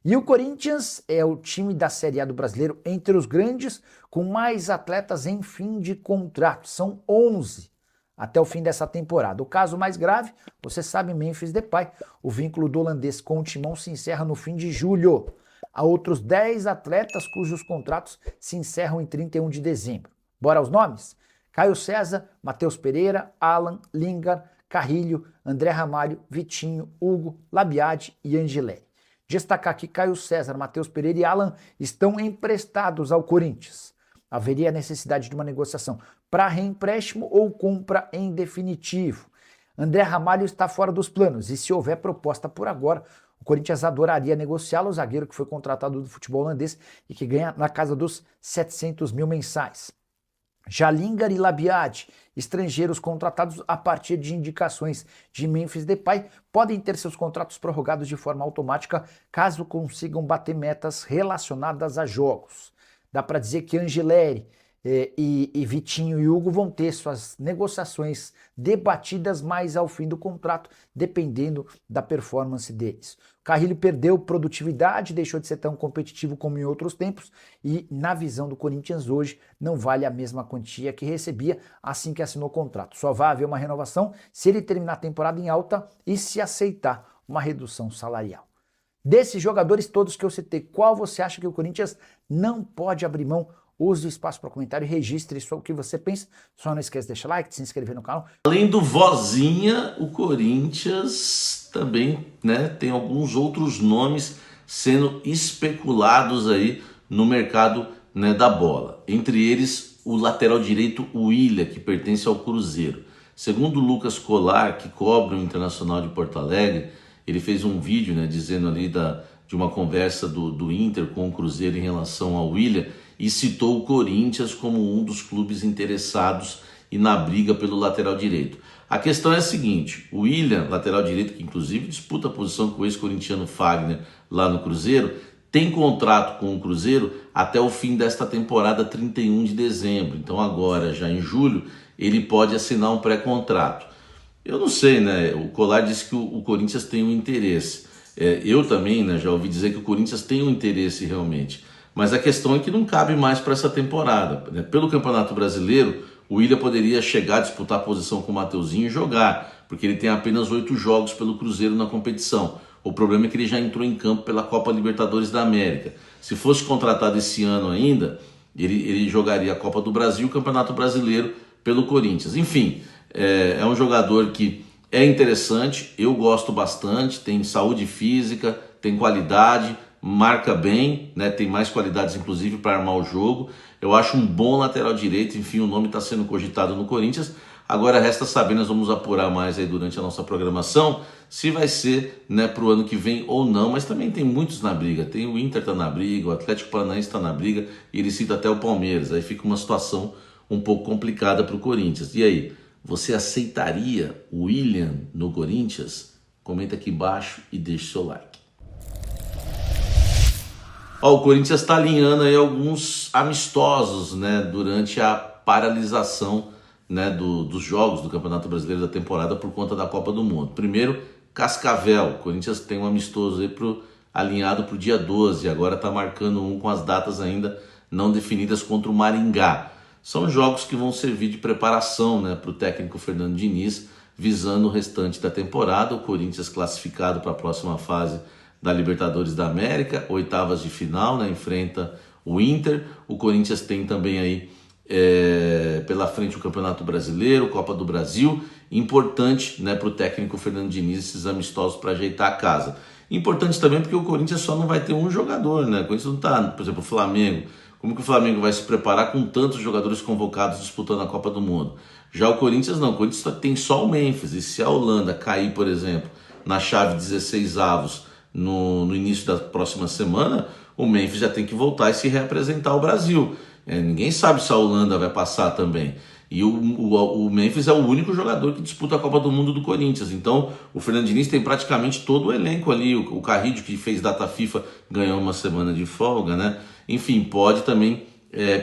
E o Corinthians é o time da Série A do Brasileiro entre os grandes, com mais atletas em fim de contrato. São 11 até o fim dessa temporada. O caso mais grave, você sabe, Memphis Depay. O vínculo do holandês com o Timão se encerra no fim de julho. Há outros 10 atletas cujos contratos se encerram em 31 de dezembro. Bora aos nomes? Caio César, Matheus Pereira, Alan, Lingard, Carrilho, André Ramalho, Vitinho, Hugo, Labiade e Angeleri. Destacar que Caio César, Matheus Pereira e Alan estão emprestados ao Corinthians. Haveria necessidade de uma negociação para reempréstimo ou compra em definitivo. André Ramalho está fora dos planos e se houver proposta por agora, o Corinthians adoraria negociá-lo, o zagueiro que foi contratado do futebol holandês e que ganha na casa dos 700 mil mensais. Já Lingard e Labiade, estrangeiros contratados a partir de indicações de Memphis Depay, podem ter seus contratos prorrogados de forma automática caso consigam bater metas relacionadas a jogos. Dá para dizer que Angeleri e Vitinho e Hugo vão ter suas negociações debatidas mais ao fim do contrato, dependendo da performance deles. O Carrilho perdeu produtividade, deixou de ser tão competitivo como em outros tempos e, na visão do Corinthians hoje, não vale a mesma quantia que recebia assim que assinou o contrato. Só vai haver uma renovação se ele terminar a temporada em alta e se aceitar uma redução salarial. Desses jogadores todos que eu citei, qual você acha que o Corinthians não pode abrir mão? Use o espaço para comentário e registre isso, o que você pensa. Só não esqueça de deixar like, de se inscrever no canal. Além do Vozinha, o Corinthians também, né, tem alguns outros nomes sendo especulados aí no mercado, né, da bola. Entre eles, o lateral direito Willian, que pertence ao Cruzeiro. Segundo o Lucas Colar, que cobre o Internacional de Porto Alegre, ele fez um vídeo, né, dizendo ali de uma conversa do Inter com o Cruzeiro em relação ao Willian e citou o Corinthians como um dos clubes interessados e na briga pelo lateral direito. A questão é a seguinte: o Willian, lateral direito, que inclusive disputa a posição com o ex-corintiano Fagner lá no Cruzeiro, tem contrato com o Cruzeiro até o fim desta temporada, 31 de dezembro. Então agora, já em julho, ele pode assinar um pré-contrato. Eu não sei, né? O Colar disse que o Corinthians tem um interesse. Eu também, né, já ouvi dizer que o Corinthians tem um interesse realmente. Mas a questão é que não cabe mais para essa temporada, né? Pelo Campeonato Brasileiro, o Willian poderia chegar a disputar a posição com o Mateuzinho e jogar, porque ele tem apenas 8 jogos pelo Cruzeiro na competição. O problema é que ele já entrou em campo pela Copa Libertadores da América. Se fosse contratado esse ano ainda, ele jogaria a Copa do Brasil e o Campeonato Brasileiro pelo Corinthians. Enfim, é um jogador que é interessante, eu gosto bastante, tem saúde física, tem qualidade, marca bem, né? Tem mais qualidades inclusive para armar o jogo. Eu acho um bom lateral direito, enfim, o nome está sendo cogitado no Corinthians. Agora resta saber, nós vamos apurar mais aí durante a nossa programação, se vai ser, né, para o ano que vem ou não, mas também tem muitos na briga. Tem o Inter tá na briga, o Atlético Paranaense está na briga e ele cita até o Palmeiras. Aí fica uma situação um pouco complicada para o Corinthians. E aí, você aceitaria o Willian no Corinthians? Comenta aqui embaixo e deixe seu like. O Corinthians está alinhando aí alguns amistosos, né, durante a paralisação, né, dos jogos do Campeonato Brasileiro da temporada por conta da Copa do Mundo. Primeiro, Cascavel. O Corinthians tem um amistoso aí alinhado para o dia 12, agora está marcando um com as datas ainda não definidas contra o Maringá. São jogos que vão servir de preparação, né, para o técnico Fernando Diniz, visando o restante da temporada. O Corinthians classificado para a próxima fase da Libertadores da América, oitavas de final, né, enfrenta o Inter. O Corinthians tem também aí pela frente o Campeonato Brasileiro, Copa do Brasil. Importante, né, para o técnico Fernando Diniz esses amistosos para ajeitar a casa. Importante também porque o Corinthians só não vai ter um jogador, né? O Corinthians não está, por exemplo, o Flamengo. Como que o Flamengo vai se preparar com tantos jogadores convocados disputando a Copa do Mundo? Já o Corinthians não, o Corinthians tem só o Memphis. E se a Holanda cair, por exemplo, na chave 16 avos no início da próxima semana, o Memphis já tem que voltar e se representar o Brasil. Ninguém sabe se a Holanda vai passar também. E o Memphis é o único jogador que disputa a Copa do Mundo do Corinthians. Então o Fernando Diniz tem praticamente todo o elenco ali. O Carrilho, que fez data FIFA, ganhou uma semana de folga, né? Enfim, pode também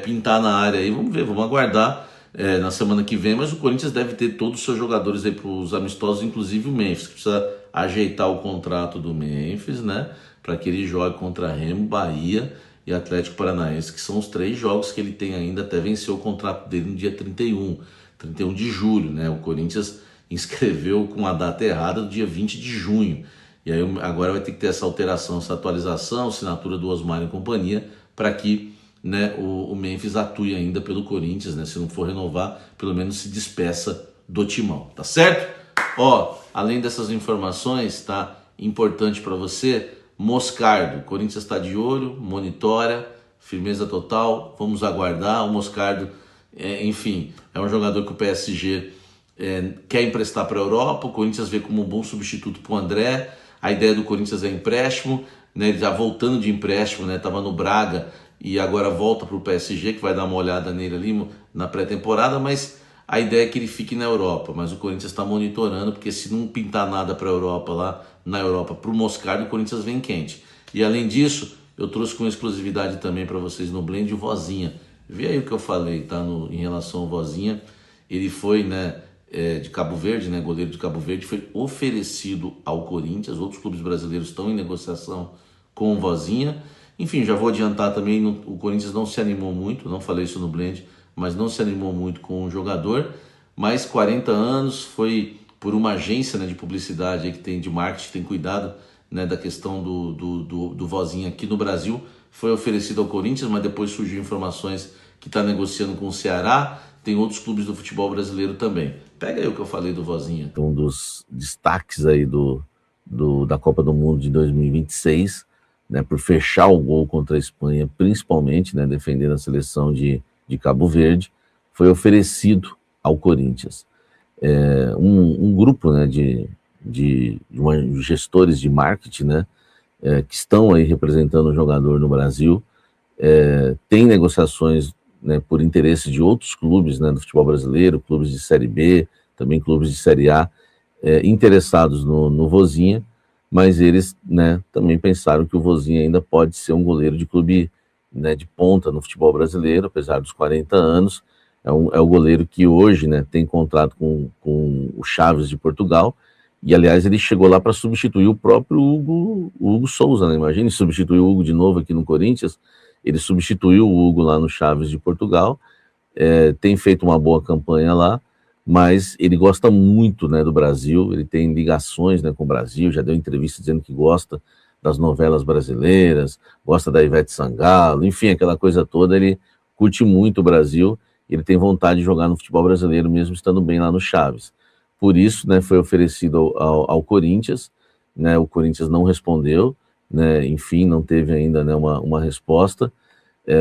pintar na área aí. Vamos ver, vamos aguardar na semana que vem. Mas o Corinthians deve ter todos os seus jogadores aí para os amistosos, inclusive o Memphis, que precisa ajeitar o contrato do Memphis, né? Para que ele jogue contra Remo, Bahia e Atlético Paranaense, que são os 3 jogos que ele tem ainda até vencer o contrato dele no dia 31 de julho, né? O Corinthians inscreveu com a data errada do dia 20 de junho. E aí agora vai ter que ter essa alteração, essa atualização, assinatura do Osmar e companhia, para que, né, o Memphis atue ainda pelo Corinthians, né? Se não for renovar, pelo menos se despeça do timão, tá certo? Ó, além dessas informações, tá? Importante para você, Moscardo. O Corinthians está de olho, monitora, firmeza total, vamos aguardar. O Moscardo, enfim, é um jogador que o PSG quer emprestar para a Europa. O Corinthians vê como um bom substituto para o André. A ideia do Corinthians é empréstimo, né? Ele já voltando de empréstimo, né? Tava no Braga e agora volta para o PSG, que vai dar uma olhada nele ali na pré-temporada, mas a ideia é que ele fique na Europa. Mas o Corinthians está monitorando, porque se não pintar nada para a Europa lá, na Europa, para o Moscardo, o Corinthians vem quente. E além disso, eu trouxe com exclusividade também para vocês no Blend o Vozinha. Vê aí o que eu falei, tá? Em relação ao Vozinha. Ele foi, né, de Cabo Verde, né, goleiro de Cabo Verde, foi oferecido ao Corinthians. Outros clubes brasileiros estão em negociação com o Vozinha. Enfim, já vou adiantar também, o Corinthians não se animou muito, não falei isso no Blend, mas não se animou muito com o jogador. Mas 40 anos, foi por uma agência, né, de publicidade aí que tem de marketing, tem cuidado, né, da questão do Vozinha aqui no Brasil. Foi oferecido ao Corinthians, mas depois surgiu informações que está negociando com o Ceará. Tem outros clubes do futebol brasileiro também. Pega aí o que eu falei do Vozinha. Um dos destaques aí da Copa do Mundo de 2026, né, por fechar o gol contra a Espanha, principalmente, né, defendendo a seleção de Cabo Verde, foi oferecido ao Corinthians. Um grupo, né, de gestores de marketing, né, que estão aí representando o jogador no Brasil, tem negociações, né, por interesse de outros clubes, né, do futebol brasileiro, clubes de Série B, também clubes de Série A, interessados no Vozinha, mas eles, né, também pensaram que o Vozinha ainda pode ser um goleiro de clube, né, de ponta no futebol brasileiro, apesar dos 40 anos. É o goleiro que hoje, né, tem contrato com o Chaves de Portugal, e aliás ele chegou lá para substituir o próprio Hugo Souza, né? Imagine substituir o Hugo de novo aqui no Corinthians. Ele substituiu o Hugo lá no Chaves de Portugal, tem feito uma boa campanha lá, mas ele gosta muito, né, do Brasil. Ele tem ligações, né, com o Brasil, já deu entrevista dizendo que gosta das novelas brasileiras, gosta da Ivete Sangalo, enfim, aquela coisa toda. Ele curte muito o Brasil, ele tem vontade de jogar no futebol brasileiro, mesmo estando bem lá no Chaves. Por isso, né, foi oferecido ao Corinthians, né, o Corinthians não respondeu, né, enfim, não teve ainda, né, uma resposta,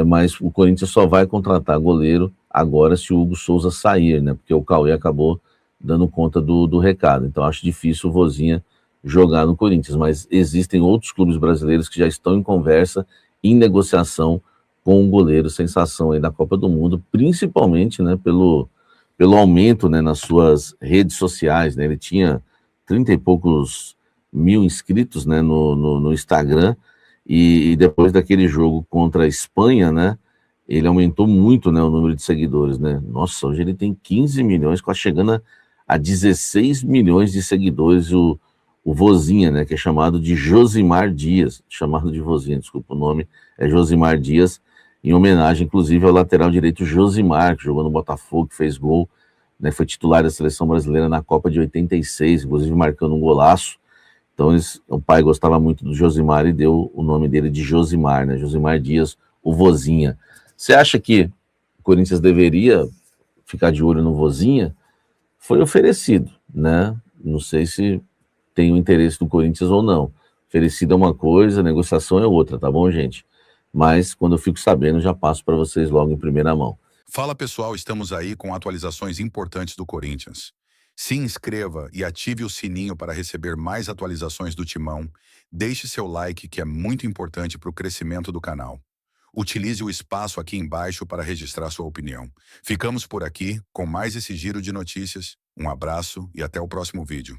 mas o Corinthians só vai contratar goleiro agora se o Hugo Souza sair, né, porque o Cauê acabou dando conta do recado. Então acho difícil o Vozinha jogar no Corinthians, mas existem outros clubes brasileiros que já estão em conversa, em negociação com o goleiro sensação aí da Copa do Mundo, principalmente, né, pelo aumento, né, nas suas redes sociais, né. Ele tinha 30 e poucos mil inscritos, né, no Instagram, e depois daquele jogo contra a Espanha, né, ele aumentou muito, né, o número de seguidores, né. Nossa, hoje ele tem 15 milhões, quase chegando a 16 milhões de seguidores, o Vozinha, né, que é chamado de Josimar Dias, chamado de Vozinha, desculpa, o nome é Josimar Dias, em homenagem, inclusive, ao lateral direito Josimar, que jogou no Botafogo, que fez gol, né, foi titular da seleção brasileira na Copa de 86, inclusive marcando um golaço. Então o pai gostava muito do Josimar e deu o nome dele de Josimar, né, Josimar Dias, o Vozinha. Você acha que o Corinthians deveria ficar de olho no Vozinha? Foi oferecido, né, não sei se tem o interesse do Corinthians ou não. Oferecido é uma coisa, negociação é outra, tá bom, gente? Mas quando eu fico sabendo, já passo para vocês logo em primeira mão. Fala pessoal, estamos aí com atualizações importantes do Corinthians. Se inscreva e ative o sininho para receber mais atualizações do Timão. Deixe seu like, que é muito importante para o crescimento do canal. Utilize o espaço aqui embaixo para registrar sua opinião. Ficamos por aqui com mais esse giro de notícias. Um abraço e até o próximo vídeo.